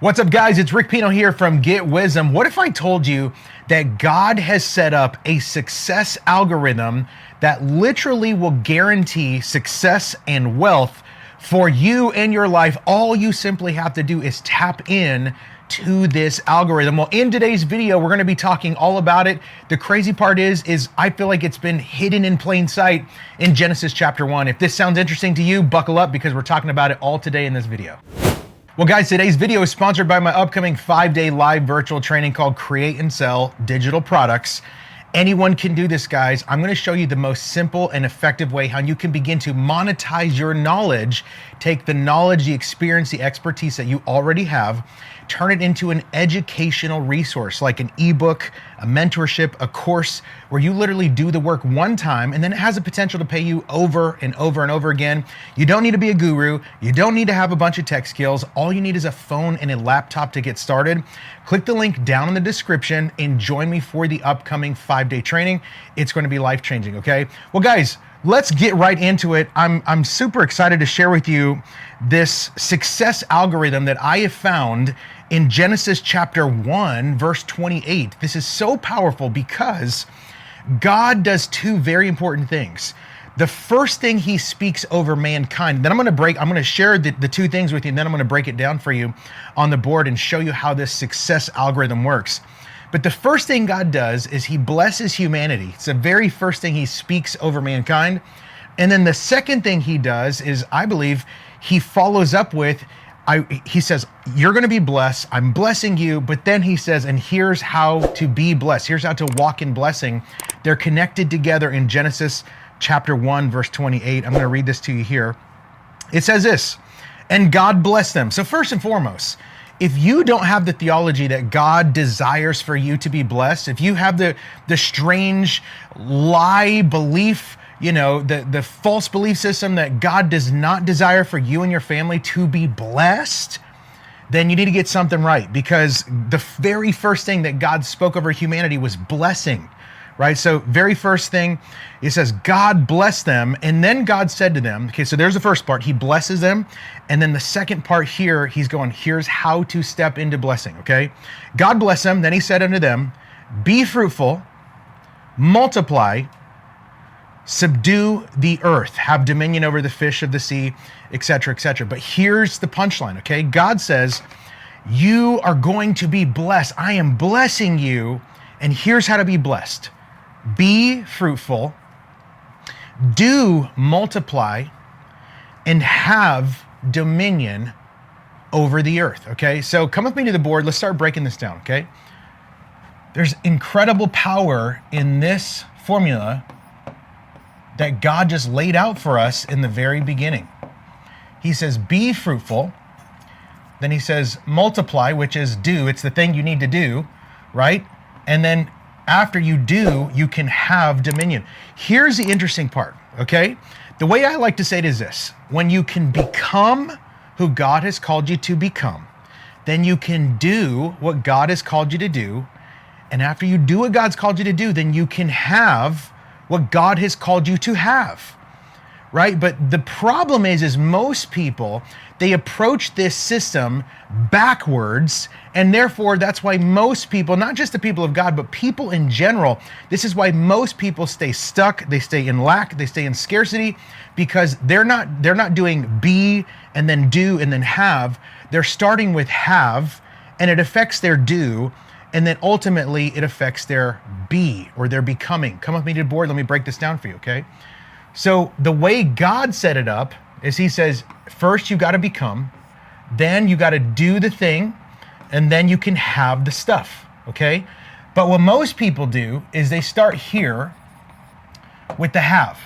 What's up, guys? It's Rick Pino here from Get Wisdom. What if I told you that God has set up a success algorithm that literally will guarantee success and wealth for you and your life? All you simply have to do is tap in to this algorithm. Well, in today's video, we're going to be talking all about it. The crazy part is I feel like it's been hidden in plain sight in Genesis chapter 1. If this sounds interesting to you, buckle up because we're talking about it all today in this video. Well, guys, today's video is sponsored by my upcoming 5-day live virtual training called Create and Sell Digital Products. Anyone can do this, guys. I'm going to show you the most simple and effective way how you can begin to monetize your knowledge, take the knowledge, the experience, the expertise that you already have, turn it into an educational resource like an ebook, a mentorship, a course where you literally do the work one time and then it has the potential to pay you over and over and over again. You don't need to be a guru. You don't need to have a bunch of tech skills. All you need is a phone and a laptop to get started. Click the link down in the description and join me for the upcoming 5-day training. It's going to be life-changing, okay? Well, guys, let's get right into it. I'm super excited to share with you this success algorithm that I have found in Genesis chapter 1, verse 28. This is so powerful because God does two very important things. The first thing he speaks over mankind, then I'm going to share the two things with you, and then I'm going to break it down for you on the board and show you how this success algorithm works. But the first thing God does is he blesses humanity. It's the very first thing he speaks over mankind. And then the second thing he does is, I believe, he follows up with, he says, you're going to be blessed. I'm blessing you. But then he says, and here's how to be blessed. Here's how to walk in blessing. They're connected together in Genesis chapter 1, verse 28. I'm going to read this to you here. It says this, and God blessed them. So first and foremost, if you don't have the theology that God desires for you to be blessed, if you have the strange lie belief, the false belief system that God does not desire for you and your family to be blessed, then you need to get something right, because the very first thing that God spoke over humanity was blessing, right? So very first thing, it says, God blessed them. And then God said to them, okay, so there's the first part, he blesses them. And then the second part here, he's going, here's how to step into blessing, okay? God blessed them. Then he said unto them, be fruitful, multiply, subdue the earth, have dominion over the fish of the sea, etc., etc. But here's the punchline, okay? God says, you are going to be blessed. I am blessing you. And here's how to be blessed. Be fruitful, do multiply, and have dominion over the earth, okay? So come with me to the board. Let's start breaking this down, okay? There's incredible power in this formula that God just laid out for us in the very beginning. He says, be fruitful. Then he says, multiply, which is do. It's the thing you need to do, right? And then after you do, you can have dominion. Here's the interesting part, okay? The way I like to say it is this. When you can become who God has called you to become, then you can do what God has called you to do. And after you do what God's called you to do, then you can have what God has called you to have, right? But the problem is most people, they approach this system backwards, and therefore that's why most people, not just the people of God, but people in general, this is why most people stay stuck, they stay in lack, they stay in scarcity, because they're not doing be and then do and then have. They're starting with have, and it affects their do, and then ultimately it affects their be or their becoming. Come with me to the board. Let me break this down for you, okay? So the way God set it up is he says, first you got to become, then you got to do the thing, and then you can have the stuff, okay? But what most people do is they start here with the have.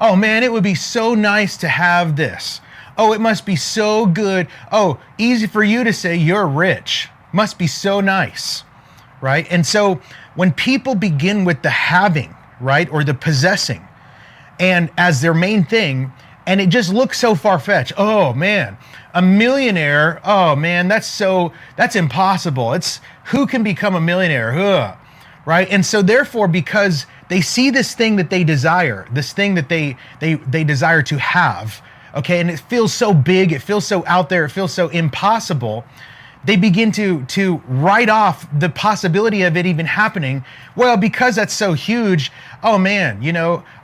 Oh man, it would be so nice to have this. Oh, it must be so good. Oh, easy for you to say you're rich. Must be so nice. Right? And so when people begin with the having, right, or the possessing, and as their main thing, and it just looks so far-fetched. Oh man, a millionaire, oh man, that's impossible. It's who can become a millionaire? Ugh. Right? And so therefore, because they see this thing that they desire, this thing that they desire to have, okay, and it feels so big, it feels so out there, it feels so impossible, they begin to write off the possibility of it even happening. Well, because that's so huge, oh man,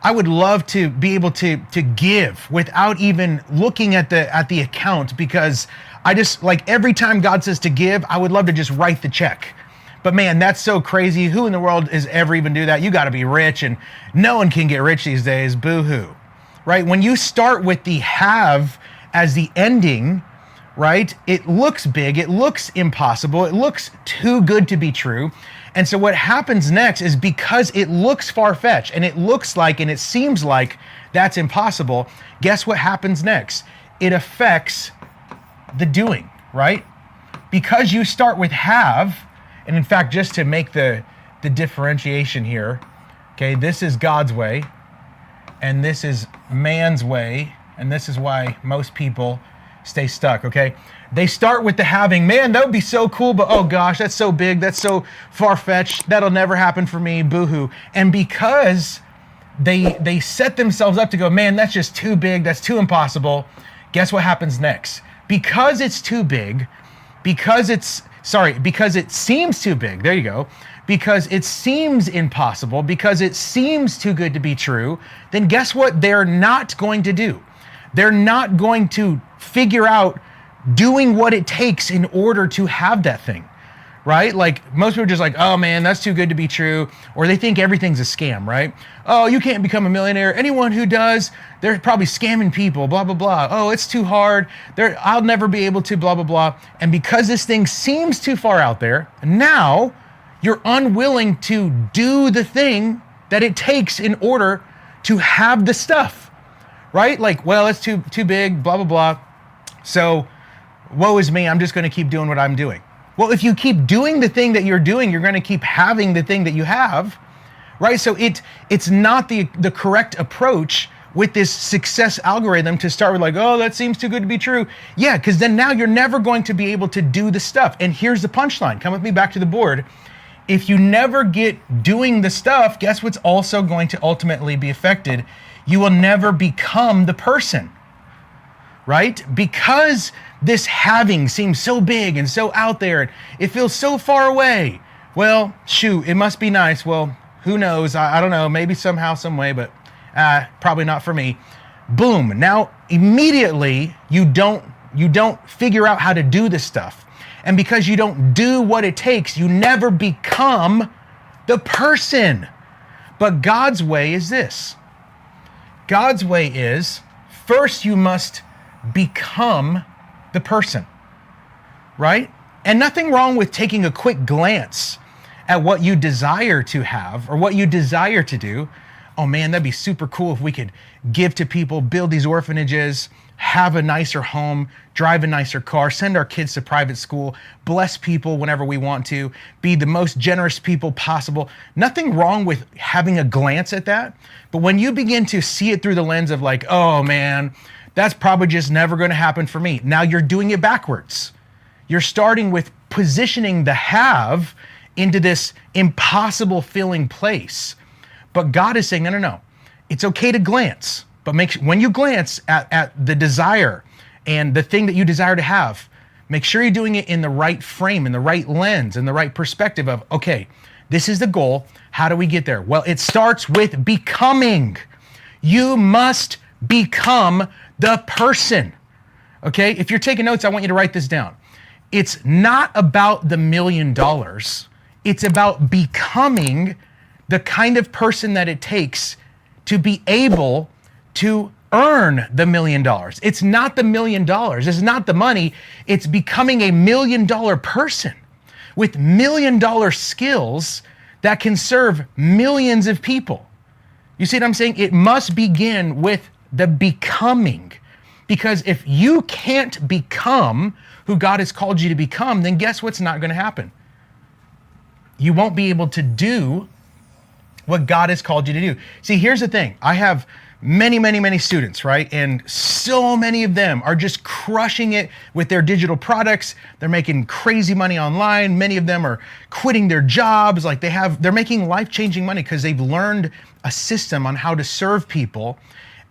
I would love to be able to give without even looking at the account, because I just, like, every time God says to give, I would love to just write the check. But man, that's so crazy. Who in the world is ever even do that? You got to be rich, and no one can get rich these days. Boo-hoo. Right? When you start with the have as the ending, right? It looks big, it looks impossible, it looks too good to be true. And so what happens next is, because it looks far-fetched and it looks like and it seems like that's impossible, guess what happens next? It affects the doing, right? Because you start with have, and in fact, just to make the differentiation here, okay, this is God's way and this is man's way, and this is why most people stay stuck, okay? They start with the having. Man, that would be so cool, but oh gosh, that's so big, that's so far-fetched, that'll never happen for me, boo-hoo. And because they set themselves up to go, man, that's just too big, that's too impossible, guess what happens next? Because it's too big, because it seems too big, there you go, because it seems impossible, because it seems too good to be true, then guess what they're not going to do? They're not going to figure out doing what it takes in order to have that thing, right? Like, most people are just like, oh man, that's too good to be true. Or they think everything's a scam, right? Oh, you can't become a millionaire. Anyone who does, they're probably scamming people, blah, blah, blah. Oh, it's too hard. I'll never be able to, blah, blah, blah. And because this thing seems too far out there, now you're unwilling to do the thing that it takes in order to have the stuff. Right? Like, well, it's too big, blah, blah, blah. So, woe is me, I'm just going to keep doing what I'm doing. Well, if you keep doing the thing that you're doing, you're going to keep having the thing that you have, right? So it's not the correct approach with this success algorithm to start with, like, oh, that seems too good to be true. Yeah, because then now you're never going to be able to do the stuff. And here's the punchline. Come with me back to the board. If you never get doing the stuff, guess what's also going to ultimately be affected? You will never become the person, right? Because this having seems so big and so out there, and it feels so far away. Well, shoot, it must be nice. Well, who knows? I don't know, maybe somehow, some way, but probably not for me. Boom, now immediately you don't figure out how to do this stuff. And because you don't do what it takes, you never become the person. But God's way is this. God's way is, first you must become the person, right? And nothing wrong with taking a quick glance at what you desire to have or what you desire to do. Oh man, that'd be super cool if we could give to people, build these orphanages, have a nicer home, drive a nicer car, send our kids to private school, bless people whenever we want to, be the most generous people possible. Nothing wrong with having a glance at that. But when you begin to see it through the lens of like, oh man, that's probably just never going to happen for me. Now you're doing it backwards. You're starting with positioning the have into this impossible feeling place. But God is saying, no. It's okay to glance. But when you glance at the desire and the thing that you desire to have, make sure you're doing it in the right frame, in the right lens, in the right perspective of, okay, this is the goal. How do we get there? Well, it starts with becoming. You must become the person. Okay? If you're taking notes, I want you to write this down. It's not about the $1 million. It's about becoming the kind of person that it takes to be able to earn the $1 million. It's not the $1 million. It's not the money. It's becoming a $1 million person with $1 million skills that can serve millions of people. You see what I'm saying? It must begin with the becoming. Because if you can't become who God has called you to become, then guess what's not going to happen? You won't be able to do what God has called you to do. See, here's the thing. I have many students, right? And so many of them are just crushing it with their digital products. They're making crazy money online. Many of them are quitting their jobs. Like they're making life-changing money because they've learned a system on how to serve people.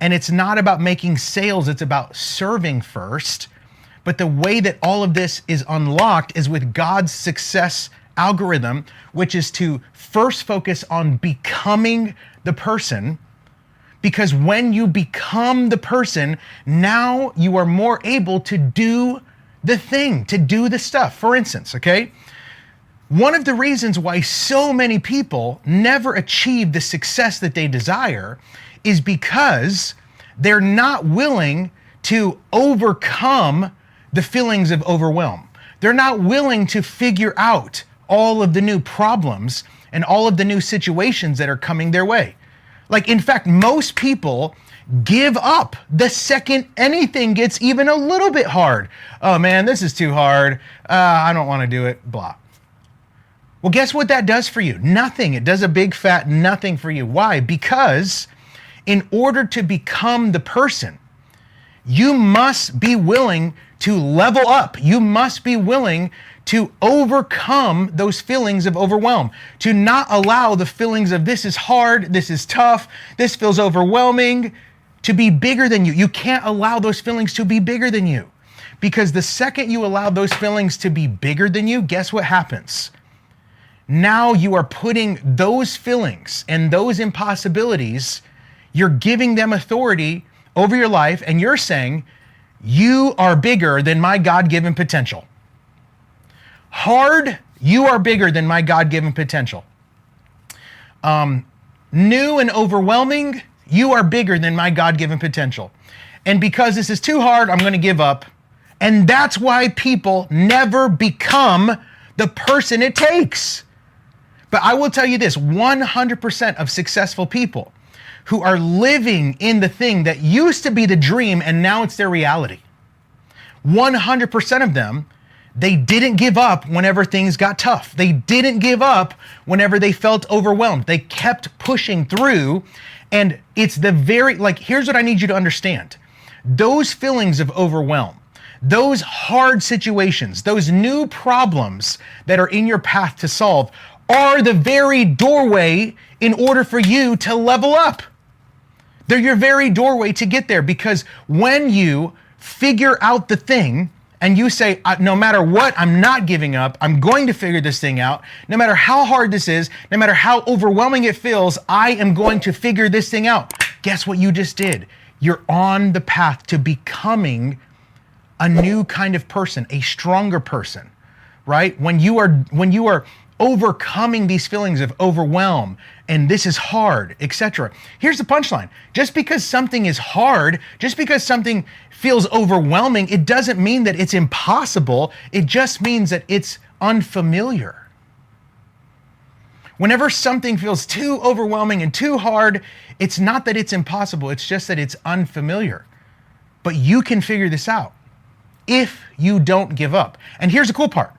And it's not about making sales, it's about serving first. But the way that all of this is unlocked is with God's success algorithm, which is to first focus on becoming the person. Because when you become the person, now you are more able to do the thing, to do the stuff. For instance, okay? One of the reasons why so many people never achieve the success that they desire is because they're not willing to overcome the feelings of overwhelm. They're not willing to figure out all of the new problems and all of the new situations that are coming their way. Like, in fact, most people give up the second anything gets even a little bit hard. Oh man, this is too hard. I don't want to do it, blah. Well, guess what that does for you? Nothing. It does a big fat nothing for you. Why? Because in order to become the person, you must be willing to level up. You must be willing to overcome those feelings of overwhelm, to not allow the feelings of this is hard, this is tough, this feels overwhelming, to be bigger than you. You can't allow those feelings to be bigger than you, because the second you allow those feelings to be bigger than you, guess what happens? Now you are putting those feelings and those impossibilities, you're giving them authority over your life, and you're saying, you are bigger than my God-given potential. Hard, you are bigger than my God-given potential. New and overwhelming, you are bigger than my God-given potential. And because this is too hard, I'm going to give up. And that's why people never become the person it takes. But I will tell you this, 100% of successful people who are living in the thing that used to be the dream and now it's their reality, 100% of them, they didn't give up whenever things got tough. They didn't give up whenever they felt overwhelmed. They kept pushing through. And it's the very, like, here's what I need you to understand. Those feelings of overwhelm, those hard situations, those new problems that are in your path to solve are the very doorway in order for you to level up. They're your very doorway to get there, because when you figure out the thing, and you say, no matter what, I'm not giving up. I'm going to figure this thing out. No matter how hard this is, no matter how overwhelming it feels, I am going to figure this thing out. Guess what you just did? You're on the path to becoming a new kind of person, a stronger person, right? When you are overcoming these feelings of overwhelm and this is hard, etc. Here's the punchline. Just because something is hard, just because something feels overwhelming, it doesn't mean that it's impossible. It just means that it's unfamiliar. Whenever something feels too overwhelming and too hard, it's not that it's impossible, it's just that it's unfamiliar. But you can figure this out if you don't give up. And here's the cool part.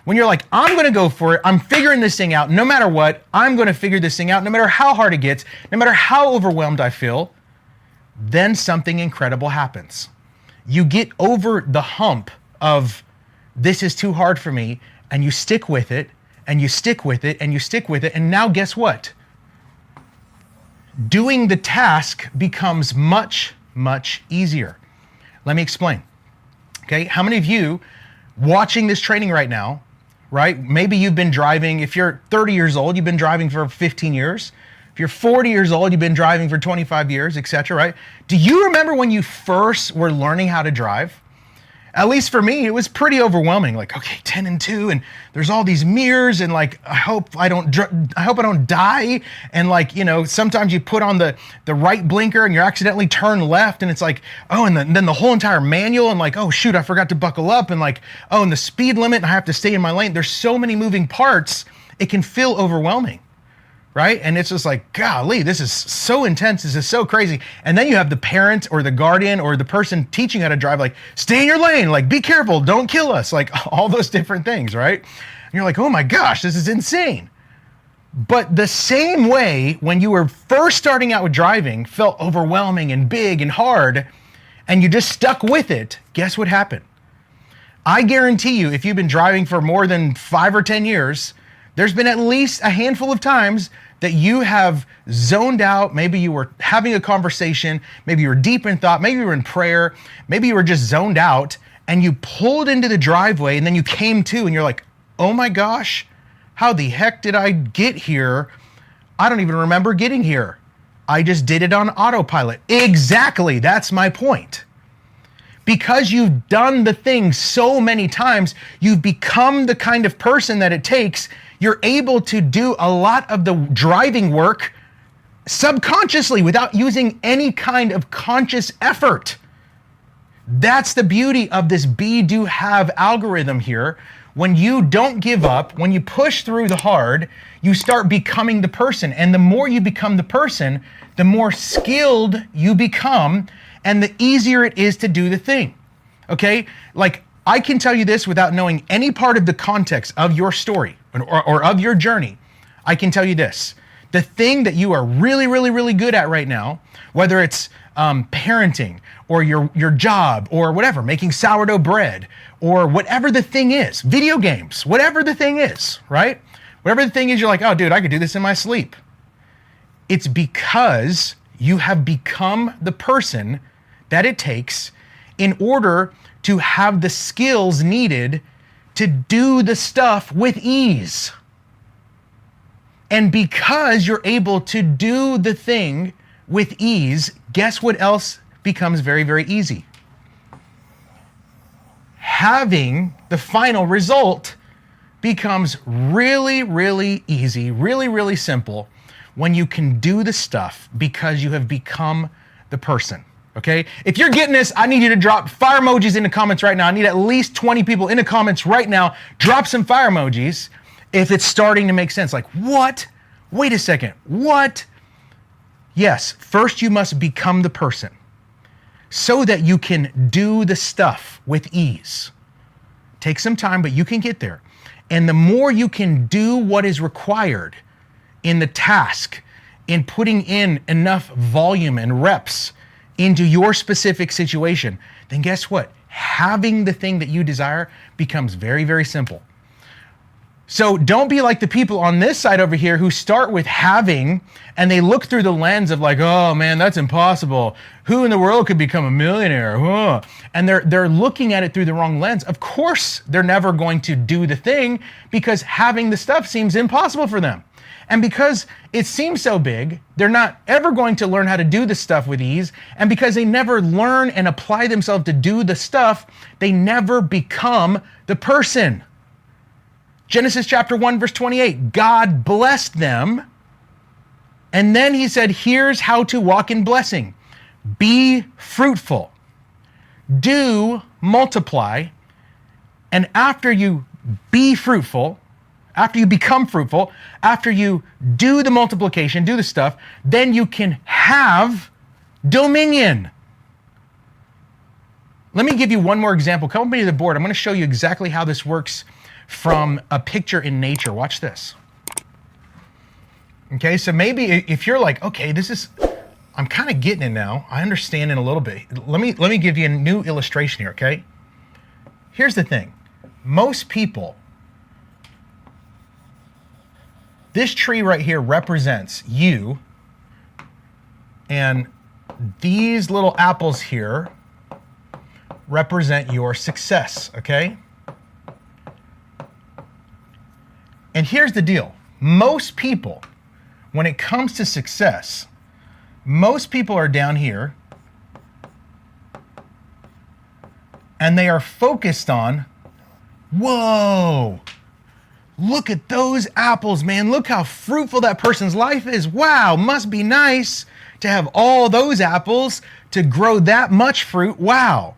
When you're like, I'm going to go for it, I'm figuring this thing out, no matter what, I'm going to figure this thing out, no matter how hard it gets, no matter how overwhelmed I feel, then something incredible happens. You get over the hump of this is too hard for me, and you stick with it, and you stick with it, and you stick with it, and now guess what? Doing the task becomes much, much easier. Let me explain. Okay, how many of you watching this training right now, right? Maybe you've been driving, if you're 30 years old, you've been driving for 15 years. If you're 40 years old, you've been driving for 25 years, etc., right? Do you remember when you first were learning how to drive? At least for me, it was pretty overwhelming. Like, okay, 10 and 2, and there's all these mirrors, and like, I hope I don't die. And like, you know, sometimes you put on the right blinker and you accidentally turn left, and it's like, oh, and then the whole entire manual, and like, oh shoot, I forgot to buckle up, and like, oh, and the speed limit, and I have to stay in my lane. There's so many moving parts, it can feel overwhelming. Right? And it's just like, golly, this is so intense. This is so crazy. And then you have the parent or the guardian or the person teaching how to drive, like, stay in your lane, like, be careful, don't kill us, like all those different things, right? And you're like, oh my gosh, this is insane. But the same way when you were first starting out with driving felt overwhelming and big and hard, and you just stuck with it, guess what happened? I guarantee you, if you've been driving for more than 5 or 10 years, there's been at least a handful of times that you have zoned out. Maybe you were having a conversation, maybe you were deep in thought, maybe you were in prayer, maybe you were just zoned out, and you pulled into the driveway and then you came to and you're like, oh my gosh, how the heck did I get here? I don't even remember getting here. I just did it on autopilot. Exactly, that's my point. Because you've done the thing so many times, you've become the kind of person that it takes. You're able to do a lot of the driving work subconsciously without using any kind of conscious effort. That's the beauty of this be, do, have algorithm here. When you don't give up, when you push through the hard, you start becoming the person. And the more you become the person, the more skilled you become and the easier it is to do the thing. Okay? Like, I can tell you this without knowing any part of the context of your story or of your journey. I can tell you this. The thing that you are really, really, really good at right now, whether it's parenting or your job or whatever, making sourdough bread or whatever the thing is, video games, whatever the thing is, right? Whatever the thing is, you're like, oh, dude, I could do this in my sleep. It's because you have become the person that it takes in order to have the skills needed to do the stuff with ease. And because you're able to do the thing with ease, guess what else becomes very, very easy? Having the final result becomes really, really easy, really, really simple when you can do the stuff because you have become the person. Okay? If you're getting this, I need you to drop fire emojis in the comments right now. I need at least 20 people in the comments right now. Drop some fire emojis if it's starting to make sense. Like, what? Wait a second. What? Yes, first you must become the person so that you can do the stuff with ease. Take some time, but you can get there. And the more you can do what is required in the task, in putting in enough volume and reps into your specific situation, then guess what? Having the thing that you desire becomes very, very simple. So don't be like the people on this side over here who start with having and they look through the lens of like, oh man, that's impossible. Who in the world could become a millionaire? Huh? And they're looking at it through the wrong lens. Of course, they're never going to do the thing because having the stuff seems impossible for them. And because it seems so big, they're not ever going to learn how to do the stuff with ease. And because they never learn and apply themselves to do the stuff, they never become the person. Genesis chapter 1, verse 28, God blessed them. And then he said, here's how to walk in blessing. Be fruitful. Do multiply. And after you be fruitful, after you become fruitful, after you do the multiplication, do the stuff, then you can have dominion. Let me give you one more example. Come with me to the board. I'm going to show you exactly how this works from a picture in nature. Watch this. Okay, so maybe if you're like, okay, I'm kind of getting it now. I understand it a little bit. Let me give you a new illustration here, okay? Here's the thing. Most people, this tree right here represents you, and these little apples here represent your success, okay? And here's the deal. Most people, when it comes to success, most people are down here and they are focused on, whoa, look at those apples, man. Look how fruitful that person's life is. Wow, must be nice to have all those apples to grow that much fruit. Wow.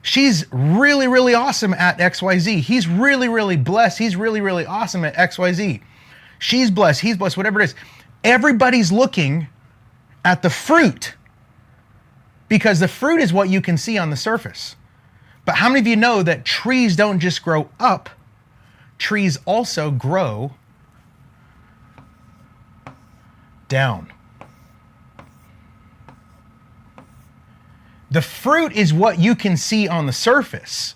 She's really, really awesome at XYZ. He's really, really blessed. He's really, really awesome at XYZ. She's blessed. He's blessed, whatever it is. Everybody's looking at the fruit because the fruit is what you can see on the surface. But how many of you know that trees don't just grow up, trees also grow down? The fruit is what you can see on the surface,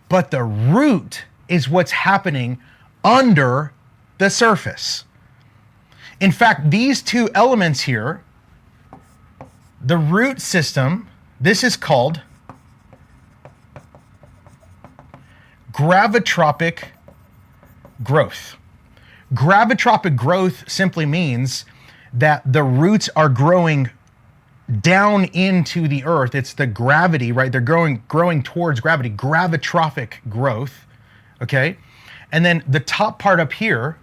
but the root is what's happening under the surface. In fact, these two elements here, the root system, this is called gravitropic growth. Gravitropic growth simply means that the roots are growing down into the earth. It's the gravity, right? They're growing towards gravity. Gravitropic growth, okay? And then the top part up here,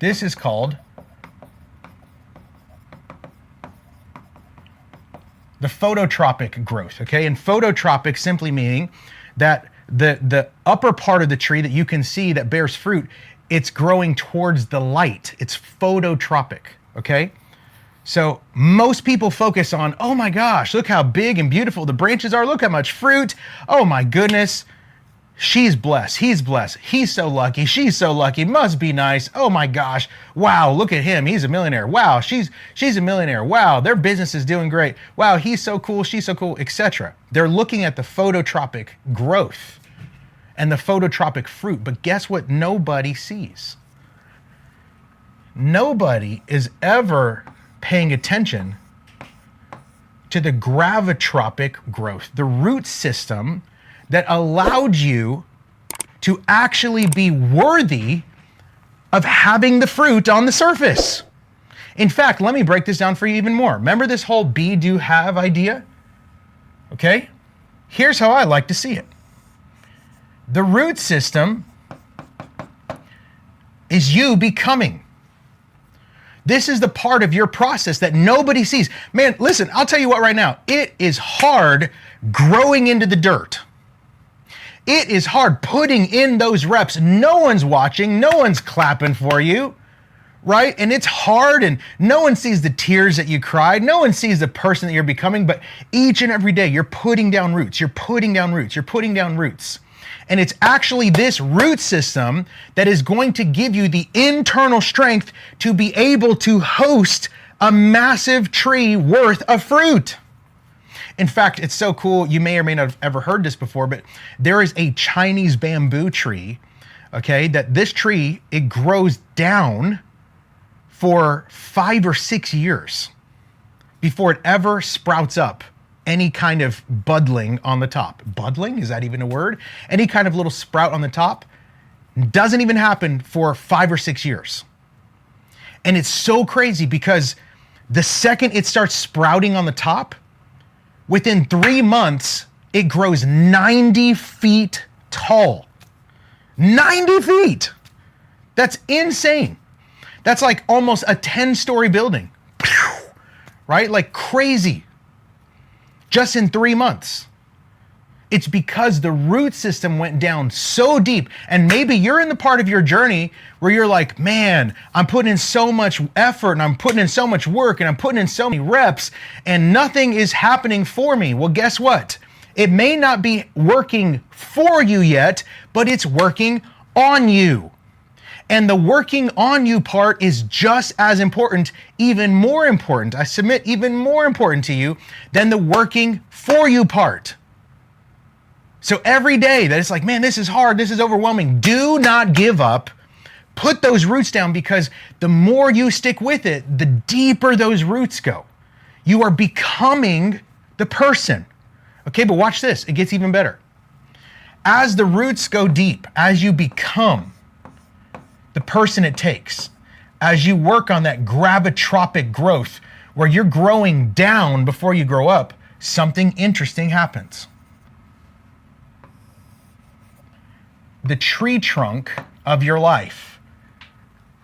this is called the phototropic growth, okay? And phototropic simply meaning that the upper part of the tree that you can see that bears fruit, it's growing towards the light. It's phototropic, okay? So most people focus on, oh my gosh, look how big and beautiful the branches are. Look how much fruit. Oh my goodness. She's blessed. He's blessed. He's so lucky. She's so lucky. Must be nice. Oh my gosh. Wow, look at him. He's a millionaire. Wow, she's a millionaire. Wow, their business is doing great. Wow, he's so cool. She's so cool, etc. They're looking at the phototropic growth and the phototropic fruit. But guess what nobody sees? Nobody is ever paying attention to the gravitropic growth, the root system that allowed you to actually be worthy of having the fruit on the surface. In fact, let me break this down for you even more. Remember this whole be, do, have idea? Okay? Here's how I like to see it. The root system is you becoming. This is the part of your process that nobody sees. Man, listen, I'll tell you what right now. It is hard growing into the dirt. It is hard putting in those reps. No one's watching. No one's clapping for you, right? And it's hard, and no one sees the tears that you cried. No one sees the person that you're becoming, but each and every day you're putting down roots. You're putting down roots. You're putting down roots. And it's actually this root system that is going to give you the internal strength to be able to host a massive tree worth of fruit. In fact, it's so cool. You may or may not have ever heard this before, but there is a Chinese bamboo tree, okay, that this tree, it grows down for 5 or 6 years before it ever sprouts up any kind of budling on the top. Budling, is that even a word? Any kind of little sprout on the top doesn't even happen for 5 or 6 years. And it's so crazy because the second it starts sprouting on the top, within 3 months, it grows 90 feet tall. 90 feet! That's insane. That's like almost a 10-story building, right? Like crazy. Just in 3 months. It's because the root system went down so deep. And maybe you're in the part of your journey where you're like, man, I'm putting in so much effort and I'm putting in so much work and I'm putting in so many reps and nothing is happening for me. Well, guess what? It may not be working for you yet, but it's working on you. And the working on you part is just as important, even more important, I submit, even more important to you than the working for you part. So every day that it's like, man, this is hard, this is overwhelming, do not give up. Put those roots down, because the more you stick with it, the deeper those roots go. You are becoming the person. Okay, but watch this, it gets even better. As the roots go deep, as you become the person it takes, as you work on that gravitropic growth where you're growing down before you grow up, something interesting happens. The tree trunk of your life,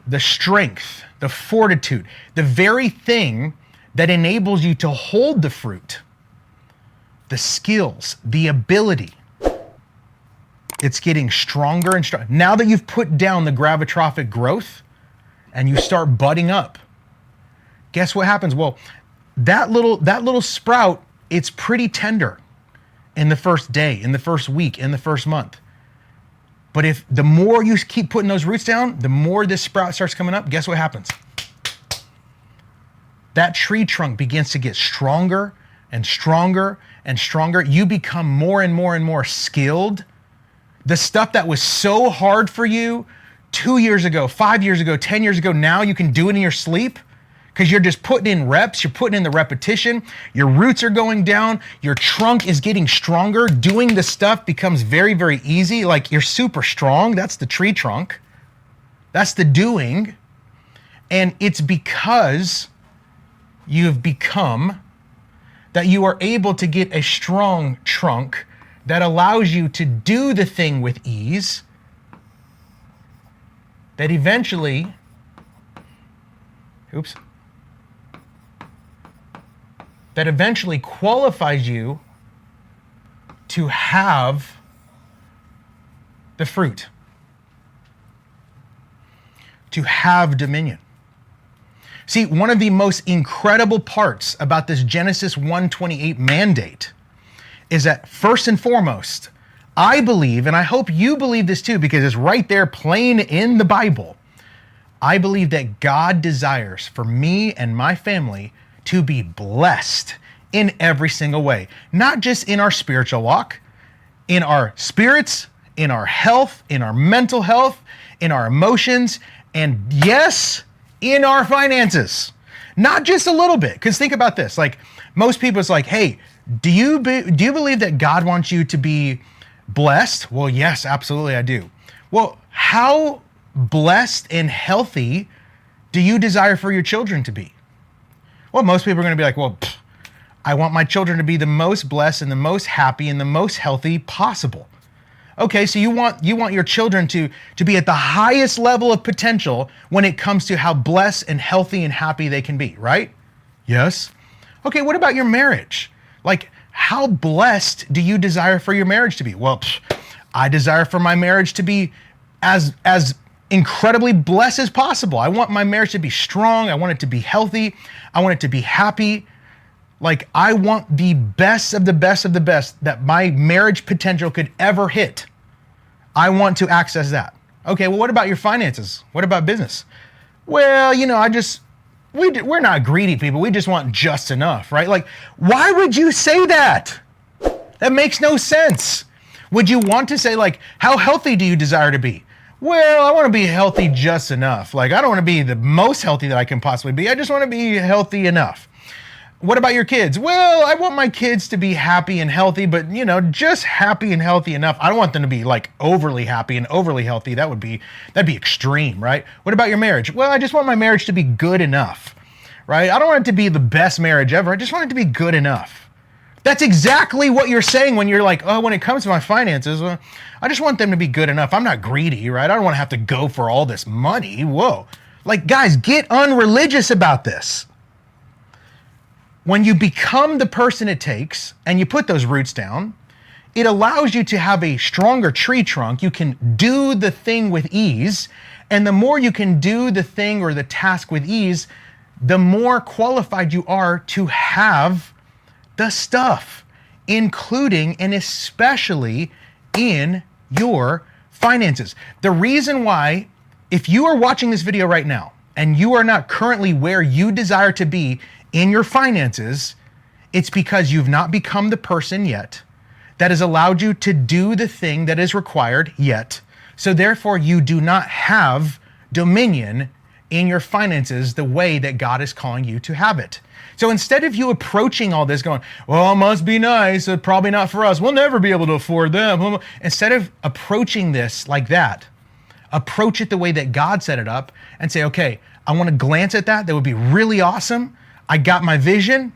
the strength, the fortitude, the very thing that enables you to hold the fruit, the skills, the ability, it's getting stronger and stronger. Now that you've put down the gravitropic growth and you start budding up, guess what happens? Well, that little sprout, it's pretty tender in the first day, in the first week, in the first month. But if the more you keep putting those roots down, the more this sprout starts coming up, guess what happens? That tree trunk begins to get stronger and stronger and stronger. You become more and more and more skilled. The stuff that was so hard for you 2 years ago, 5 years ago, 10 years ago, now you can do it in your sleep because you're just putting in reps, you're putting in the repetition, your roots are going down, your trunk is getting stronger, doing the stuff becomes very, very easy. Like you're super strong. That's the tree trunk. That's the doing. And it's because you've become that you are able to get a strong trunk that allows you to do the thing with ease, that eventually, that eventually qualifies you to have the fruit, to have dominion. See, one of the most incredible parts about this Genesis 1:28 mandate is that first and foremost, I believe, and I hope you believe this too, because it's right there plain in the Bible. I believe that God desires for me and my family to be blessed in every single way, not just in our spiritual walk, in our spirits, in our health, in our mental health, in our emotions, and yes, in our finances. Not just a little bit, because think about this. Like most people, it's like, hey, do you believe that God wants you to be blessed? Well, yes, absolutely, I do. Well, how blessed and healthy do you desire for your children to be? Well, most people are going to be like, well, I want my children to be the most blessed and the most happy and the most healthy possible. Okay, so you want your children to be at the highest level of potential when it comes to how blessed and healthy and happy they can be, right? Yes. Okay, what about your marriage? Like, how blessed do you desire for your marriage to be? Well, I desire for my marriage to be as incredibly blessed as possible. I want my marriage to be strong. I want it to be healthy. I want it to be happy. Like, I want the best of the best of the best that my marriage potential could ever hit. I want to access that. Okay, well, what about your finances? What about business? Well, we're not greedy people. We just want just enough, right? Like, why would you say that? That makes no sense. Would you want to say, like, how healthy do you desire to be? Well, I want to be healthy just enough. Like, I don't want to be the most healthy that I can possibly be. I just want to be healthy enough. What about your kids? Well, I want my kids to be happy and healthy, but just happy and healthy enough. I don't want them to be like overly happy and overly healthy. That'd be extreme, right? What about your marriage? Well, I just want my marriage to be good enough, right? I don't want it to be the best marriage ever. I just want it to be good enough. That's exactly what you're saying when you're like, oh, when it comes to my finances, well, I just want them to be good enough. I'm not greedy, right? I don't want to have to go for all this money. Whoa. Like, guys, get unreligious about this. When you become the person it takes and you put those roots down, it allows you to have a stronger tree trunk. You can do the thing with ease. And the more you can do the thing or the task with ease, the more qualified you are to have the stuff, including and especially in your finances. The reason why, if you are watching this video right now and you are not currently where you desire to be in your finances, it's because you've not become the person yet that has allowed you to do the thing that is required yet. So therefore, you do not have dominion in your finances the way that God is calling you to have it. So instead of you approaching all this going, well, it must be nice, probably not for us, we'll never be able to afford them. Instead of approaching this like that, approach it the way that God set it up and say, okay, I want to glance at that. That would be really awesome. I got my vision,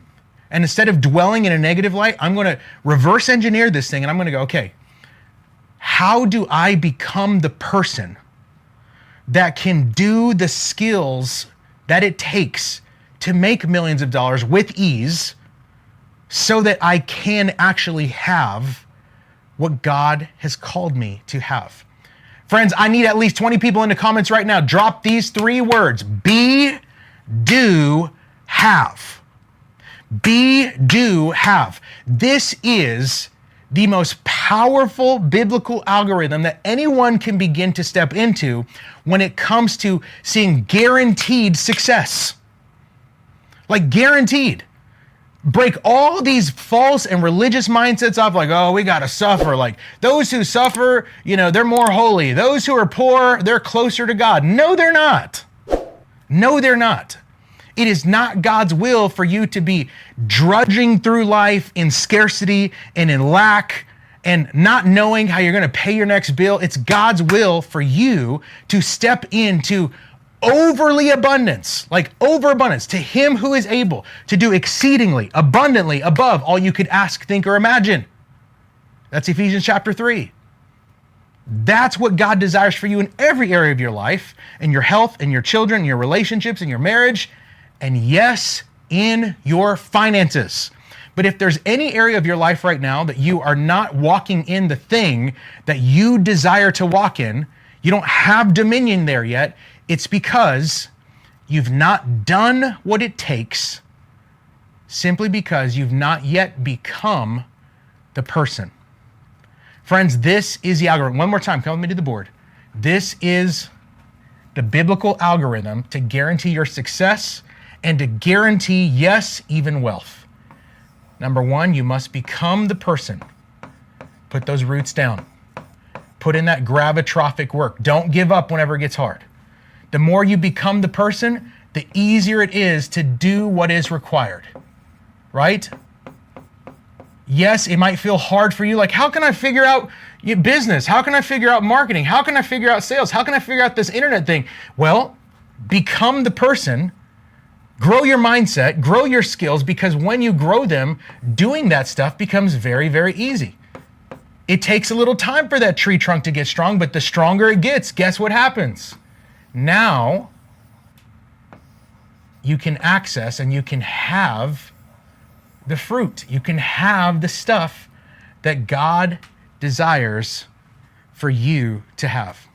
and instead of dwelling in a negative light, I'm going to reverse engineer this thing, and I'm going to go, okay, how do I become the person that can do the skills that it takes to make millions of dollars with ease so that I can actually have what God has called me to have? Friends, I need at least 20 people in the comments right now. Drop these 3 words: be, do, have. Be, do, have. This is the most powerful biblical algorithm that anyone can begin to step into when it comes to seeing guaranteed success. Like, guaranteed. Break all these false and religious mindsets off, like, oh, we gotta suffer. Like, those who suffer, they're more holy. Those who are poor, they're closer to God. No, they're not. No, they're not. It is not God's will for you to be drudging through life in scarcity and in lack and not knowing how you're going to pay your next bill. It's God's will for you to step into overly abundance, like overabundance, to him who is able to do exceedingly abundantly above all you could ask, think, or imagine. That's Ephesians chapter 3. That's what God desires for you in every area of your life, in your health, in your children, in your relationships, in your marriage, and yes, in your finances. But if there's any area of your life right now that you are not walking in the thing that you desire to walk in, you don't have dominion there yet, it's because you've not done what it takes, simply because you've not yet become the person. Friends, this is the algorithm. One more time, come with me to the board. This is the biblical algorithm to guarantee your success and to guarantee, yes, even wealth. Number one, you must become the person. Put those roots down. Put in that gravitrophic work. Don't give up whenever it gets hard. The more you become the person, the easier it is to do what is required, right? Yes, it might feel hard for you. Like, how can I figure out business? How can I figure out marketing? How can I figure out sales? How can I figure out this internet thing? Well, become the person, grow your mindset, grow your skills, because when you grow them, doing that stuff becomes very, very easy. It takes a little time for that tree trunk to get strong, but the stronger it gets, guess what happens? Now, you can access and you can have the fruit. You can have the stuff that God desires for you to have.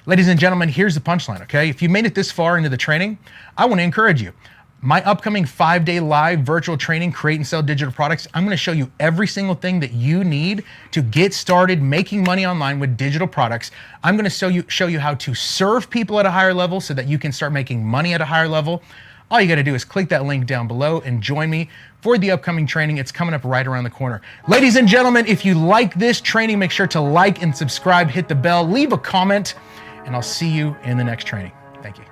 Ladies and gentlemen, here's the punchline, okay? If you made it this far into the training, I want to encourage you. My upcoming 5-day live virtual training, Create and Sell Digital Products, I'm going to show you every single thing that you need to get started making money online with digital products. I'm going to show you how to serve people at a higher level so that you can start making money at a higher level. All you got to do is click that link down below and join me for the upcoming training. It's coming up right around the corner. Ladies and gentlemen, if you like this training, make sure to like and subscribe, hit the bell, leave a comment, and I'll see you in the next training. Thank you.